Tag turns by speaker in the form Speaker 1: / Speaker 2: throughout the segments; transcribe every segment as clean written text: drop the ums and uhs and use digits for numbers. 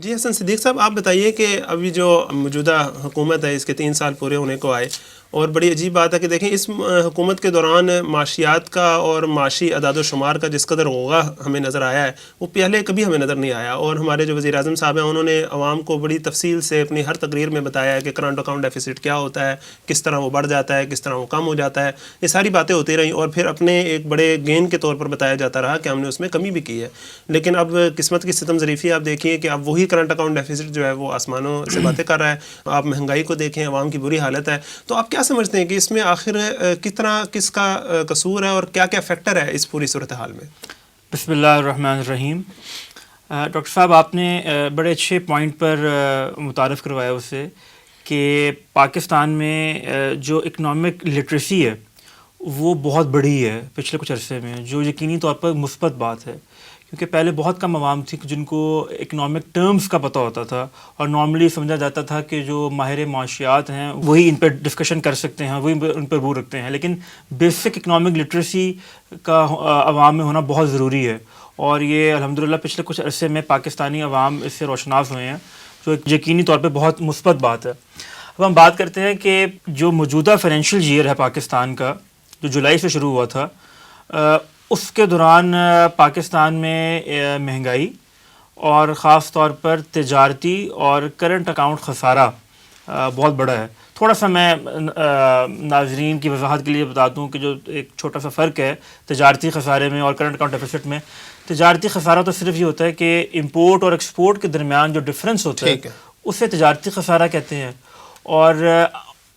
Speaker 1: جی حسن صدیق صاحب، آپ بتائیے کہ ابھی جو موجودہ حکومت ہے اس کے 3 سال پورے ہونے کو آئے، اور بڑی عجیب بات ہے کہ دیکھیں اس حکومت کے دوران معاشیات کا اور معاشی اعداد و شمار کا جس قدر غوغا ہمیں نظر آیا ہے وہ پہلے کبھی ہمیں نظر نہیں آیا. اور ہمارے جو وزیر اعظم صاحب ہیں انہوں نے عوام کو بڑی تفصیل سے اپنی ہر تقریر میں بتایا ہے کہ کرنٹ اکاؤنٹ ڈیفیسٹ کیا ہوتا ہے، کس طرح وہ بڑھ جاتا ہے، کس طرح وہ کم ہو جاتا ہے. یہ ساری باتیں ہوتی رہیں اور پھر اپنے ایک بڑے گین کے طور پر بتایا جاتا رہا کہ ہم نے اس میں کمی بھی کی ہے. لیکن اب قسمت کی ستم ظریفی آپ دیکھیے کہ اب وہی کرنٹ اکاؤنٹ ڈیفیسٹ جو ہے وہ آسمانوں سے باتیں کر رہا ہے. آپ مہنگائی کو دیکھیں، عوام کی بری حالت ہے. تو آپ کیا سمجھتے ہیں کہ اس میں آخر کتنا کس کا قصور ہے اور کیا کیا فیکٹر ہے اس پوری صورتحال میں؟
Speaker 2: بسم اللہ الرحمن الرحیم. ڈاکٹر صاحب، آپ نے بڑے اچھے پوائنٹ پر متعارف کروایا اسے کہ پاکستان میں جو اکنامک لٹریسی ہے وہ بہت بڑی ہے پچھلے کچھ عرصے میں، جو یقینی طور پر مثبت بات ہے، کیونکہ پہلے بہت کم عوام تھی جن کو اکنامک ٹرمز کا پتہ ہوتا تھا، اور نارملی سمجھا جاتا تھا کہ جو ماہر معاشیات ہیں وہی ان پہ ڈسکشن کر سکتے ہیں، وہی ان پہ عبور رکھتے ہیں. لیکن بیسک اکنامک لٹریسی کا عوام میں ہونا بہت ضروری ہے، اور یہ الحمدللہ پچھلے کچھ عرصے میں پاکستانی عوام اس سے روشناس ہوئے ہیں، جو ایک یقینی طور پہ بہت مثبت بات ہے. اب ہم بات کرتے ہیں کہ جو موجودہ فائنینشیل ایئر ہے پاکستان کا، جو جولائی سے شروع ہوا تھا، اس کے دوران پاکستان میں مہنگائی اور خاص طور پر تجارتی اور کرنٹ اکاؤنٹ خسارہ بہت بڑا ہے. تھوڑا سا میں ناظرین کی وضاحت کے لیے بتا دوں کہ جو ایک چھوٹا سا فرق ہے تجارتی خسارے میں اور کرنٹ اکاؤنٹ ڈیفیسٹ میں. تجارتی خسارہ تو صرف یہ ہوتا ہے کہ امپورٹ اور ایکسپورٹ کے درمیان جو ڈفرینس ہوتا ہے اسے تجارتی خسارہ کہتے ہیں، اور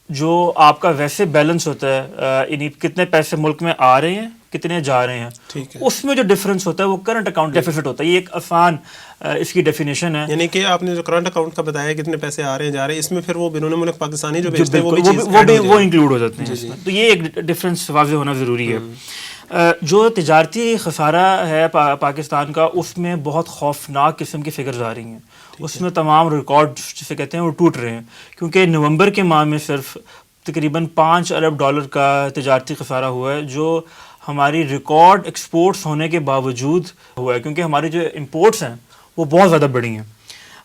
Speaker 2: جو آپ کا ویسے بیلنس ہوتا ہے یعنی کتنے پیسے ملک میں آ رہے ہیں کتنے جا رہے ہیں، اس میں جو ڈفرینس ہوتا ہے وہ کرنٹ اکاؤنٹ ڈیفیسٹ ہوتا ہے. یہ ایک آسان اس کی ڈیفینیشن ہے.
Speaker 1: یعنی کہ آپ نے جو کرنٹ اکاؤنٹ کا بتایا کتنے پیسے آ رہے ہیں جا رہے ہیں، اس میں پھر وہ بیرون ملک پاکستانی جو بھیجتے ہیں
Speaker 2: وہ انکلوڈ ہو جاتے ہیں. تو یہ ایک ڈفرینس واضح ہونا ضروری ہے. جو تجارتی خسارہ ہے پاکستان کا، اس میں بہت خوفناک قسم کی فگرز آ رہی ہیں. اس میں تمام ریکارڈ جسے کہتے ہیں وہ ٹوٹ رہے ہیں، کیونکہ نومبر کے ماہ میں صرف تقریباً $5 ارب کا تجارتی خسارہ ہوا ہے، جو ہماری ریکارڈ ایکسپورٹس ہونے کے باوجود ہوا ہے، کیونکہ ہماری جو امپورٹس ہیں وہ بہت زیادہ بڑی ہیں.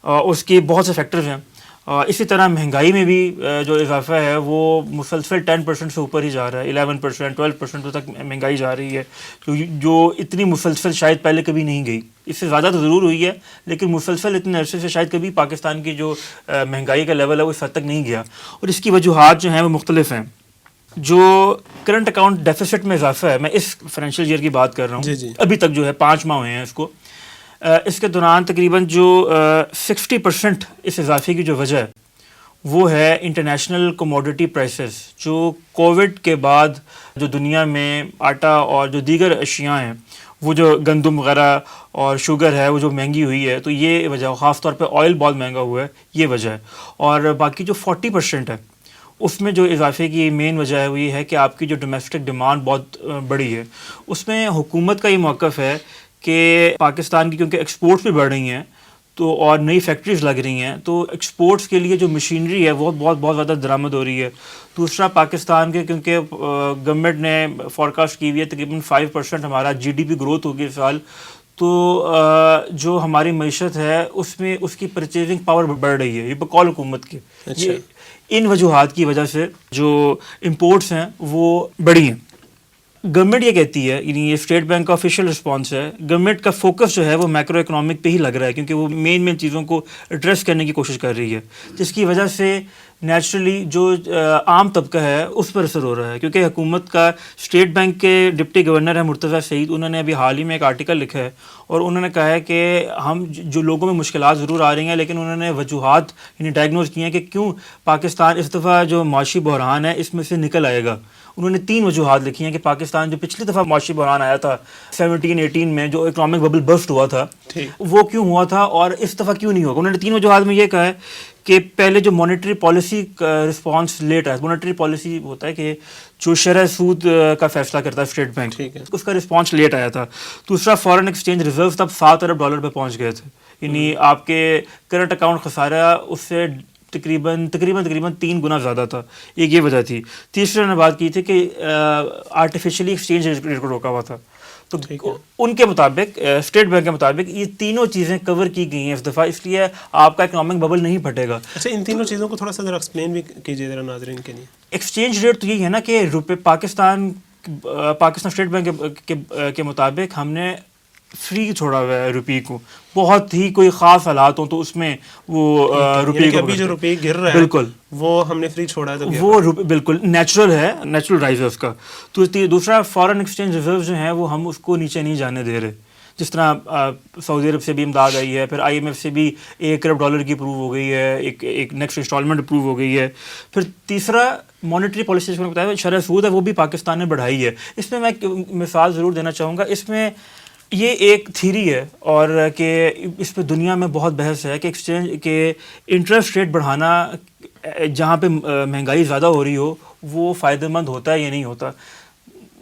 Speaker 2: اس کی بہت سے فیکٹرز ہیں. اسی طرح مہنگائی میں بھی جو اضافہ ہے وہ مسلسل 10% سے اوپر ہی جا رہا ہے، 11% 12% تک مہنگائی جا رہی ہے، جو اتنی مسلسل شاید پہلے کبھی نہیں گئی. اس سے زیادہ تو ضرور ہوئی ہے، لیکن مسلسل اتنے عرصے سے شاید کبھی پاکستان کی جو مہنگائی کا لیول ہے وہ اس حد تک نہیں گیا. اور اس کی وجوہات جو ہیں وہ مختلف ہیں. جو کرنٹ اکاؤنٹ ڈیفیسٹ میں اضافہ ہے، میں اس فائنینشیل ایئر کی بات کر رہا ہوں، ابھی تک جو ہے 5 ماہ ہوئے ہیں اس کو، اس کے دوران تقریباً جو 60% اس اضافے کی جو وجہ ہے وہ ہے انٹرنیشنل کموڈٹی پرائسز. جو کووڈ کے بعد جو دنیا میں آٹا اور جو دیگر اشیاء ہیں، وہ جو گندم وغیرہ اور شوگر ہے وہ جو مہنگی ہوئی ہے، تو یہ وجہ، خاص طور پہ آئل بہت مہنگا ہوا ہے، یہ وجہ ہے. اور باقی جو 40% ہے اس میں جو اضافے کی مین وجہ ہے وہ یہ ہے کہ آپ کی جو ڈومیسٹک ڈیمانڈ بہت بڑی ہے. اس میں حکومت کا یہ موقف ہے کہ پاکستان کی کیونکہ ایکسپورٹس بھی بڑھ رہی ہیں تو اور نئی فیکٹریز لگ رہی ہیں، تو ایکسپورٹس کے لیے جو مشینری ہے وہ بہت زیادہ درآمد ہو رہی ہے. دوسرا، پاکستان کے کیونکہ گورنمنٹ نے فورکاسٹ کی ہوئی ہے تقریباً 5% ہمارا GDP گروتھ ہوگی اس سال، تو جو ہماری معیشت ہے اس میں اس کی پرچیزنگ پاور بڑھ رہی ہے، یہ بقول حکومت کی. ان وجوہات کی وجہ سے جو امپورٹس ہیں وہ بڑی ہیں. گورنمنٹ یہ کہتی ہے، یعنی یہ اسٹیٹ بینک کا آفیشیل رسپانس ہے، گورنمنٹ کا فوکس جو ہے وہ میکرو اکنامک پہ ہی لگ رہا ہے، کیونکہ وہ مین چیزوں کو ایڈریس کرنے کی کوشش کر رہی ہے، جس کی وجہ سے نیچرلی جو عام طبقہ ہے اس پر اثر ہو رہا ہے. کیونکہ حکومت کا اسٹیٹ بینک کے ڈپٹی گورنر ہے مرتضیٰ سعید، انہوں نے ابھی حال ہی میں ایک آرٹیکل لکھا ہے اور انہوں نے کہا ہے کہ ہم جو لوگوں میں مشکلات ضرور آ رہی ہیں، لیکن انہوں نے وجوہات یعنی ڈائگنوز کی ہیں کہ کیوں پاکستان اس دفعہ جو معاشی بحران ہے اس میں سے نکل آئے گا. انہوں نے 3 وجوہات لکھی ہیں کہ پاکستان جو پچھلی دفعہ معاشی بحران آیا تھا 17-18 میں، جو اکنامک ببل برسٹ ہوا تھا، وہ کیوں ہوا تھا اور اس دفعہ کیوں نہیں ہوگا. انہوں نے 3 وجوہات میں یہ کہا ہے کہ پہلے جو مانیٹری پالیسی کا رسپانس لیٹ ہے، مانیٹری پالیسی ہوتا ہے کہ جو شرح سود کا فیصلہ کرتا ہے اسٹیٹ بینک، اس کا رسپانس لیٹ آیا تھا. دوسرا، فارن ایکسچینج ریزرو تب $7 ارب پہ پہنچ گئے تھے، یعنی آپ کے کرنٹ اکاؤنٹ خسارہ اس سے تقریباً 3 گنا زیادہ تھا. یہ وجہ تھی. تیسرے نے بات کی تھی کہ آرٹیفیشلی ایکسچینج ریٹ کو روکا ہوا تھا، تو ان کے مطابق اسٹیٹ بینک کے مطابق یہ تینوں چیزیں کور کی گئی ہیں اس دفعہ، اس لیے آپ کا اکنامک ببل نہیں پھٹے گا۔
Speaker 1: اچھا، ان تینوں چیزوں کو تھوڑا سا ذرا ایکسپلین بھی کیجیے ذرا ناظرین کے لیے۔
Speaker 2: ایکسچینج ریٹ تو یہی ہے نا کہ روپے پاکستان اسٹیٹ بینک کے مطابق ہم نے فری چھوڑا ہوا ہے روپی کو، بہت ہی کوئی خاص حالات ہوں تو اس میں وہ روپی کو،
Speaker 1: ابھی جو روپی گر رہا ہے
Speaker 2: بالکل
Speaker 1: وہ ہم نے فری چھوڑا ہے، تو
Speaker 2: وہ بالکل نیچرل ہے، نیچرل رائز ہے اس کا۔ تو دوسرا فارن ایکسچینج ریزرو جو ہیں وہ ہم اس کو نیچے نہیں جانے دے رہے، جس طرح سعودی عرب سے بھی امداد آئی ہے، پھر آئی ایم ایف سے بھی $1 ارب کی اپروو ہو گئی ہے، ایک نیکسٹ انسٹالمنٹ اپروو ہو گئی ہے۔ پھر تیسرا مانیٹری پالیسی جو میں نے بتایا شرح سود ہے، وہ بھی پاکستان نے بڑھائی ہے۔ اس میں ایک مثال ضرور دینا چاہوں گا، اس میں یہ ایک تھیری ہے اور کہ اس پہ دنیا میں بہت بحث ہے کہ ایکسچینج کے انٹرسٹ ریٹ بڑھانا جہاں پہ مہنگائی زیادہ ہو رہی ہو وہ فائدہ مند ہوتا ہے یا نہیں ہوتا۔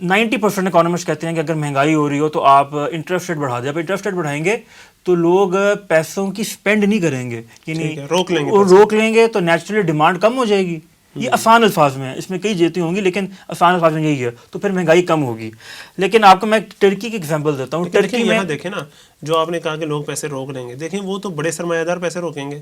Speaker 2: 90% اکانومسٹ کہتے ہیں کہ اگر مہنگائی ہو رہی ہو تو آپ انٹرسٹ ریٹ بڑھا دیں۔ آپ انٹرسٹ ریٹ بڑھائیں گے تو لوگ پیسوں کی اسپینڈ نہیں کریں گے، یعنی روک لیں گے تو نیچرلی ڈیمانڈ کم ہو جائے گی۔ یہ آسان الفاظ میں ہے، اس میں کئی جیتی ہوں گی لیکن آسان الفاظ میں یہی ہے، تو پھر مہنگائی کم ہوگی۔ لیکن آپ کو میں ٹرکی کی ایگزامپل دیتا ہوں۔ ٹرکی میں
Speaker 1: دیکھیں نا، جو آپ نے کہا کہ لوگ پیسے روک لیں گے، دیکھیں وہ تو بڑے سرمایہ دار پیسے روکیں گے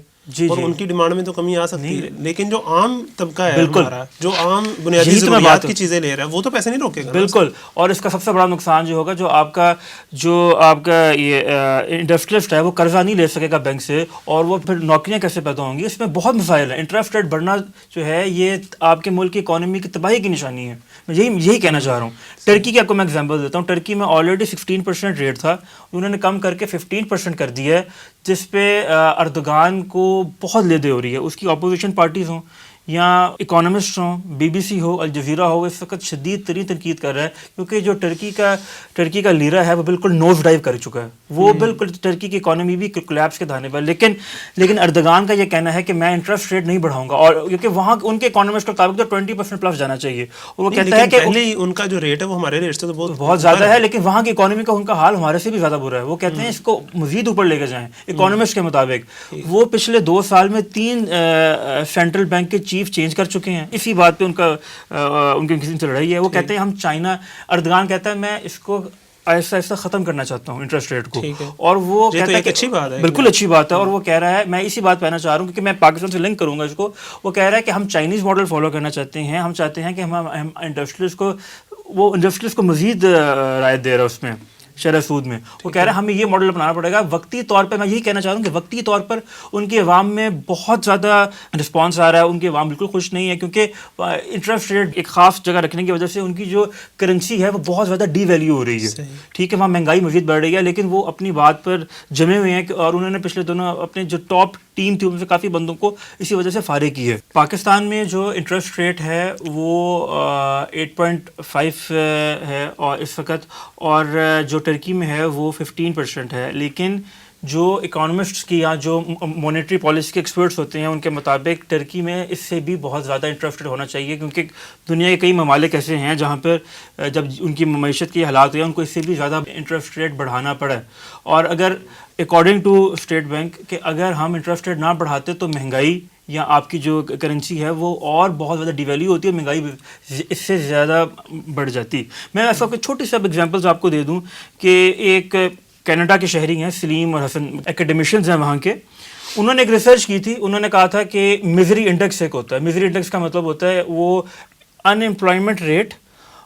Speaker 1: اور ان کی ڈیمانڈ میں تو کمی آ سکتی ہے، لیکن جو عام طبقہ ہے ہمارا، جو عام بنیادی ضروریات کی چیزیں لے رہا ہے، وہ تو پیسے نہیں روکے گا۔
Speaker 2: بالکل، اور اس کا سب سے بڑا نقصان جو ہوگا، جو آپ کا یہ انڈسٹریلسٹ ہے وہ قرضہ نہیں لے سکے گا بینک سے، اور وہ پھر نوکریاں کیسے پیدا ہوں گی۔ اس میں بہت مسائل ہیں۔ انٹرسٹ ریٹ بڑھنا جو ہے یہ آپ کے ملک کی اکانومی کی تباہی کی نشانی ہے، میں یہی کہنا چاہ رہا ہوں۔ ٹرکی کی آپ کو میں ایگزامپل دیتا ہوں۔ ٹرکی میں آلریڈی 16% ریٹ تھا، انہوں نے کم کر کے 15% کر دیا ہے، جس پہ اردوغان کو بہت لیدے ہو رہی ہے۔ اس کی اپوزیشن پارٹیز ہوں یا اکانومسٹ ہوں، BBC ہو، الجزیرہ ہو، اس وقت شدید ترین تنقید کر رہا ہے، کیونکہ جو ٹرکی کا لیرا ہے وہ بالکل نوز ڈائیو کر چکا ہے، وہ بالکل ٹرکی کی اکانومی بھی کولیپس کے دھانے پر۔ لیکن اردوغان کا یہ کہنا ہے کہ میں انٹرسٹ ریٹ نہیں بڑھاؤں گا، اور کیونکہ وہاں ان کے اکانومسٹ کے مطابق تو 20% پلس جانا چاہیے، اور وہ کہتا ہے کہ
Speaker 1: پہلے ان کا جو ریٹ ہے وہ ہمارے ریٹ سے تو
Speaker 2: بہت زیادہ ہے، لیکن وہاں کی اکانومی کا ان کا حال ہمارے سے بھی زیادہ برا ہے۔ وہ کہتے ہیں اس کو مزید اوپر لے کے جائیں اکانومسٹ کے مطابق۔ وہ پچھلے 2 سال میں 3 سینٹرل بینک کے چیف چینج کر چکے ہیں، اسی بات پہ ان کی کسی سے لڑائی ہے۔ وہ کہتے ہیں ہم چائنا، اردوغان کہتا ہے میں اس کو ایسا ختم کرنا چاہتا ہوں انٹرسٹ ریٹ کو، اور وہ کہتا ہے کہ
Speaker 1: اچھی بات ہے،
Speaker 2: بالکل اچھی بات ہے۔ اور وہ کہہ رہا ہے، میں اسی بات پہنا چاہ رہا ہوں کیونکہ میں پاکستان سے لنک کروں گا اس کو، وہ کہہ رہا ہے کہ ہم چائنیز ماڈل فالو کرنا چاہتے ہیں، ہم چاہتے ہیں کہ ہم انڈسٹریز کو مزید رعایت دے رہا ہے اس میں شرح سود میں۔ وہ کہہ رہے ہیں ہمیں یہ ماڈل اپنانا پڑے گا وقتی طور پہ۔ میں یہی کہنا چاہ رہا ہوں کہ وقتی طور پر ان کی عوام میں بہت زیادہ رسپانس آ رہا ہے، ان کی عوام بالکل خوش نہیں ہے، کیونکہ انٹرسٹ ریٹ ایک خاص جگہ رکھنے کی وجہ سے ان کی جو کرنسی ہے وہ بہت زیادہ ڈی ویلیو ہو رہی ہے۔ ٹھیک ہے، وہاں مہنگائی مزید بڑھ رہی ہے، لیکن وہ اپنی بات پر جمے ہوئے ہیں، اور انہوں نے پچھلے دنوں اپنے جو ٹاپ ٹیم تھی ان سے کافی بندوں کو اسی وجہ سے فارغ کی ہے۔ پاکستان میں جو انٹرسٹ ریٹ ہے وہ 8.5 ہے اور اس وقت، اور جو ٹرکی میں ہے وہ 15% ہے۔ لیکن جو اکانومسٹس کی یا جو مانیٹری پالیسی کے ایکسپرٹس ہوتے ہیں ان کے مطابق ٹرکی میں اس سے بھی بہت زیادہ انٹرسٹ ریٹ ہونا چاہیے، کیونکہ دنیا کے کئی ممالک ایسے ہیں جہاں پر جب ان کی معیشت کے حالات ہوئے ان کو اس سے بھی زیادہ انٹرسٹ ریٹ بڑھانا پڑا ہے۔ اور اگر اکارڈنگ ٹو اسٹیٹ بینک کہ اگر ہم انٹرسٹ ریٹ نہ بڑھاتے تو مہنگائی یا آپ کی جو کرنسی ہے وہ اور بہت زیادہ ڈی ویلیو ہوتی ہے، مہنگائی اس سے زیادہ بڑھ جاتی۔ میں ایسا کوئی چھوٹی سی ایگزامپلز آپ کو دے دوں کہ ایک کینیڈا کے شہری ہیں سلیم اور حسن، ایکیڈیمیشینز ہیں وہاں کے، انہوں نے ایک ریسرچ کی تھی۔ انہوں نے کہا تھا کہ میزری انڈیکس ایک ہوتا ہے، میزری انڈیکس کا مطلب ہوتا ہے وہ ان امپلائمنٹ ریٹ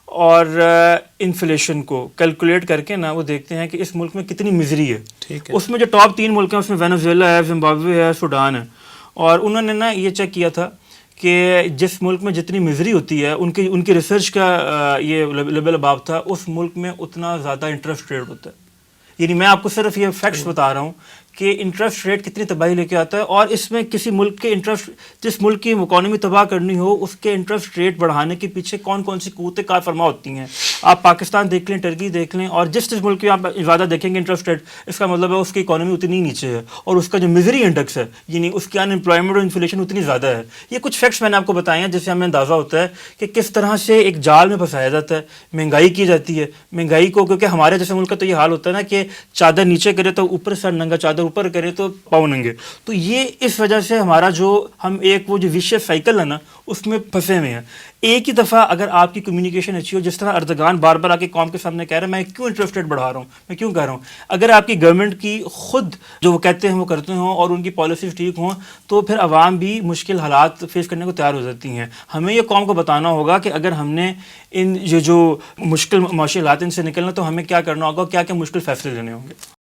Speaker 2: اور انفلیشن کو کیلکولیٹ کر کے نا وہ دیکھتے ہیں کہ اس ملک میں کتنی مزری ہے۔ اس میں جو ٹاپ 3 ملک ہیں اس میں وینزویلا ہے، زمبابوے ہے، سوڈان ہے، اور انہوں نے نا یہ چیک کیا تھا کہ جس ملک میں جتنی مزری ہوتی ہے ان کی ریسرچ کا یہ لیبل اباب تھا، اس ملک میں اتنا زیادہ انٹرسٹ ریٹ ہوتا ہے۔ یعنی میں آپ کو صرف یہ فیکٹس بتا رہا ہوں کہ انٹرسٹ ریٹ کتنی تباہی لے کے آتا ہے، اور اس میں کسی ملک کے انٹرسٹ، جس ملک کی اکانومی تباہ کرنی ہو اس کے انٹرسٹ ریٹ بڑھانے کے پیچھے کون کون سی قوتیں کار فرما ہوتی ہیں۔ آپ پاکستان دیکھ لیں، ٹرکی دیکھ لیں، اور جس ملک کی آپ زیادہ دیکھیں گے انٹرسٹ ریٹ، اس کا مطلب ہے اس کی اکانومی اتنی نیچے ہے، اور اس کا جو میزری انڈیکس ہے یعنی اس کی ان امپلائمنٹ اور انفلیشن اتنی زیادہ ہے۔ یہ کچھ فیکٹس میں نے آپ کو بتائے ہیں جس سے ہمیں اندازہ ہوتا ہے کہ کس طرح سے ایک جال میں پھنسایا جاتا ہے، مہنگائی کی جاتی ہے۔ مہنگائی کو، کیونکہ ہمارے جیسے ملک کا تو یہ حال ہوتا ہے نا کہ چادر نیچے کرے تو اوپر سے ننگا چادر اوپر کریں تو پاؤں ننگے. تو یہ اس وجہ سے ہمارا جو ہم ایک وہ جو ویشیس سائیکل ہے نا اس میں پھنسے ہوئے ہیں. ایک ہی دفعہ اگر آپ کی کمیونیکیشن اچھی ہو, جس طرح اردگان بار بار آ کے قوم کے سامنے کہہ رہا ہے میں کیوں انٹرسٹ ریٹ بڑھا رہا ہوں, میں کیوں کہہ رہا ہوں, اگر آپ کی گورنمنٹ کی خود جو وہ کہتے ہیں وہ کرتے ہوں اور ان کی پالیسیز ٹھیک ہوں تو پھر عوام بھی مشکل حالات فیس کرنے کو تیار ہو جاتی ہیں. ہمیں یہ قوم کو بتانا ہوگا کہ اگر ہم نے ان جو مشکل معاشی حالات ان سے نکلنا تو ہمیں کیا کرنا ہوگا, کیا کیا مشکل فیصلے لینے ہوں گے.